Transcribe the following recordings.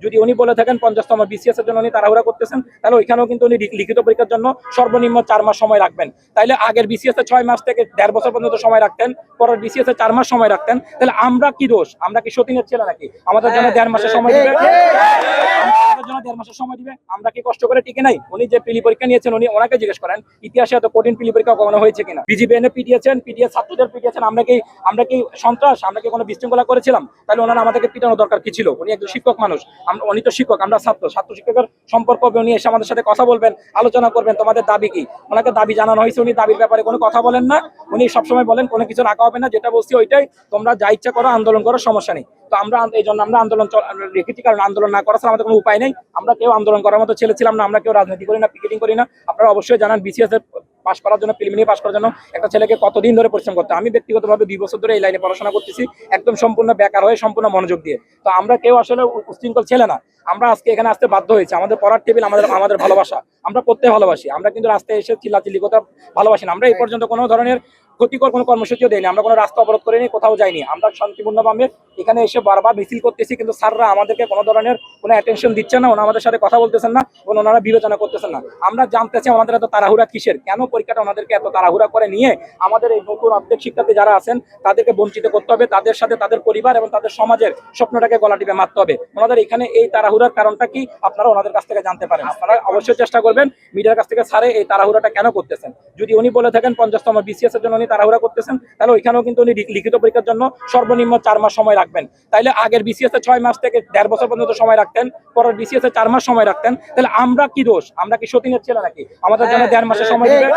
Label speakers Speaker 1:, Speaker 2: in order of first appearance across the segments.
Speaker 1: যদি উনি বলে থাকেন 50তম বিসিএস এর জন্য উনি তাড়াহুড়া করতেছেন, তাহলে ওইখানেও কিন্তু উনি লিখিত পরীক্ষার জন্য সর্বনিম্ন 4 মাস সময় রাখবেন। তাইলে আগের বিসিএস এ 6 মাস থেকে 1.5 বছর পর্যন্ত সময় রাখতেন, পরের বিসিএস এ 4 মাস সময় রাখতেন। তাহলে আমরা কি দোষ? আমরা কি সতীনের ছেলে নাকি? আমাদের জন্য 1.5 মাসের সময় দিবে, আমাদের জন্য 1.5 মাসের সময় দিবে। আমরা কি কষ্ট করে টিকে নাই? উনি যে পিলি পরীক্ষা নিয়েছেন, উনি ওনাকে জিজ্ঞেস করেন ইতিহাসে এত কঠিন পিলি পরীক্ষা কখনো হয়েছে কিনা। বিজিবিএনএ পিটিয়েছেন, পিটিএস ছাত্রদের পিটিয়েছেন। আমরা কি সন্ত্রাস? আমরা কি কোনো বিশৃঙ্খলা করেছিলাম? তাহলে ওনারা আমাদেরকে পিটানো দরকার কি ছিল? উনি একজন শিক্ষক মানুষ, উনি তো শিক্ষক, আমরা ছাত্র শিক্ষকের সম্পর্ক হবে। উনি এসে আমাদের সাথে কথা বলবেন, আলোচনা করবেন, তোমাদের দাবি কি। ওনাকে দাবি জানানো হয়েছে, উনি দাবির ব্যাপারে কোনো কথা বলেন না। উনি সবসময় বলেন কোনো কিছু রাখা হবে না, যেটা বলছি ওইটাই, তোমরা যা ইচ্ছা করো, আন্দোলন করো, সমস্যা নেই। তো আমরা এই জন্য আমরা আন্দোলন রেখেছি, কারণ আন্দোলন না করার আমাদের কোনো উপায় নেই। আমরা কেউ আন্দোলন করার মতো ছেলে ছিলাম না, আমরা কেউ রাজনীতি করি না, পিকেটিং করি না। আপনারা অবশ্যই জানান বিসিএস এর পাশ করার জন্য, প্রিলিমিনারি পাশ করার জন্য একটা ছেলেকে কতদিন ধরে পরিশ্রম করতে। আমি ব্যক্তিগতভাবে 2 বছর ধরে এই লাইনে পড়াশোনা করতেছি, একদম সম্পূর্ণ বেকার হয়ে, সম্পূর্ণ মনোযোগ দিয়ে। তো আমরা কেউ আসলে উচ্ছৃঙ্খল ছেলে না। আমরা আজকে এখানে আসতে বাধ্য হয়েছি, আমাদের পড়ার টেবিল, আমাদের ভালোবাসা, আমরা পড়তে ভালোবাসি। আমরা কিন্তু রাস্তায় এসে চিল্লাচিল্লি কথা ভালোবাসি না। আমরা এই পর্যন্ত কোনো ধরনের ক্ষতিকর কোনো কর্মসূচিও দেয়নি, আমরা কোনো রাস্তা অবরোধ করিনি, কোথাও যাইনি। আমরা শান্তিপূর্ণভাবে এখানে এসে বারবার মিছিল করতেছি, কিন্তু স্যাররা আমাদেরকে কোনো ধরনের কোনো অ্যাটেনশন দিচ্ছেন না, ওনারা আমাদের সাথে কথা বলতেছেন না, ওনারা বিবেচনা করতেছেন না। আমরা জানতে চাই আমাদের এত তাড়াহুড়া কিসের, কেন পরীক্ষাটা ওনাদেরকে এত তাড়াহুড়া করে নিয়ে আমাদের এই নতুন অর্ধেক শিক্ষার্থী যারা আছেন তাদেরকে বঞ্চিত করতে হবে, তাদের সাথে তাদের পরিবার এবং তাদের সমাজের স্বপ্নটাকে গলা টিপে মারতে হবে। ওনাদের এখানে এই তাড়াহুড়ার কারণটা কি আপনারা ওনাদের কাছ থেকে জানতে পারেন। আপনারা অবশ্যই চেষ্টা করবেন মিডিয়ার কাছ থেকে স্যারে এই তাড়াহুড়াটা কেন করতেছেন। যদি উনি বলে থাকেন 50তম বিসিএস এর জন্য উনি তাড়াহুড়া করতেছেন, তাহলে ওইখানেও কিন্তু উনি লিখিত পরীক্ষার জন্য সর্বনিম্ন 4 মাস সময় রাখবেন। তাইলে আগের বিসিএস এ 6 মাস থেকে 1.5 বছর পর্যন্ত সময় রাখতেন, পরের বিসিএস এ 4 মাস সময় রাখতেন। তাহলে আমরা কি দোষ? আমরা কি সতীনের ছেলে নাকি? আমাদের জন্য 1.5 মাসের সময় দিবে,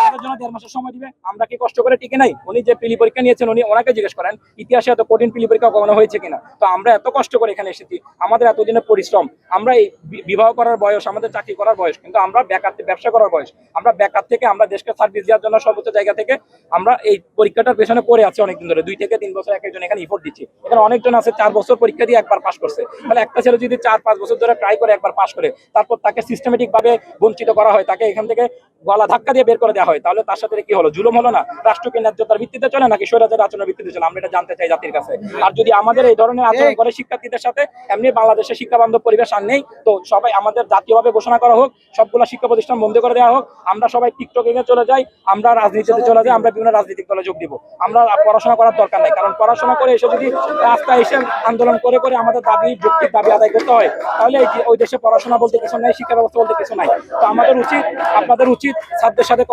Speaker 1: আমাদের জন্য 1.5 মাসের সময় দিবে। আমরা কি কষ্ট করে টিকে নাই? উনি যে পিলি পরীক্ষা নিয়েছেন, উনি ওনাকে জিজ্ঞেস করেন ইতিহাসে এত কঠিন পিলি পরীক্ষা কখনো হয়েছে কিনা। তো আমরা এত কষ্ট করে এখানে এসেছি, আমাদের এতদিনের পরিশ্রম, আমরা এই বিবাহ করার বয়স, আমাদের চাকরি করার বয়স, কিন্তু আমরা বেকার, ব্যবসা করার বয়স। আমরা বেকার থেকে আমরা দেশকে সার্ভিস দেওয়ার জন্য সর্বোচ্চ জায়গা থেকে আমরা এই পরীক্ষাটার পেছনে পড়ে আছি অনেকদিন ধরে। 2 থেকে 3 বছর একজন এখানে ইফোর্ট দিচ্ছি। এখানে অনেকজন আছে 4 বছর পরীক্ষা দিয়ে একবার পাস করছে। তাহলে একটা ছেলে যদি 4-5 বছর ধরে ট্রাই করে একবার পাস করে, তারপর তাকে সিস্টেমেটিক ভাবে বঞ্চিত করা হয়, তাকে এখান থেকে গলা ধাক্কা দিয়ে বের করে দেওয়া হয়, তাহলে তার সাথে কি হলো? জুলুম হলো না? রাষ্ট্রকে ন্যায্যতার ভিত্তিতে চলে নাকি স্বৈরাচারের আচরণের ভিত্তিতে চলে? আমরা এটা জানতে চাই জাতির কাছে। আর যদি আমাদের এই ধরনের আচরণ করে শিক্ষার্থীদের সাথে, এমনি বাংলাদেশে শিক্ষা বান্ধব পরিবেশ আর নেই, তো সবাই আমাদের জাতীয়ভাবে ঘোষণা করা হোক, সবগুলো শিক্ষা প্রতিষ্ঠান বন্ধ করে দেওয়া হোক, আমরা সবাই টিকটকে চলে যাই, আমরা রাজনীতিতে চলে যাই, আমরা বিভিন্ন রাজনৈতিক দলে যোগ দিব। আমরা পড়াশোনা করার দরকার নেই, কারণ পড়াশোনা করে এসে যদি রাস্তায় এসে আন্দোলন করে করে আমাদের দাবি, যৌক্তিক দাবি আদায় করতে হয়, তাহলে ওই দেশে পড়াশোনা বলতে কিছু নাই, শিক্ষা ব্যবস্থা বলতে কিছু নাই। তো আমাদের উচিত, আপনাদের উচিত ছাত্রদের সাথে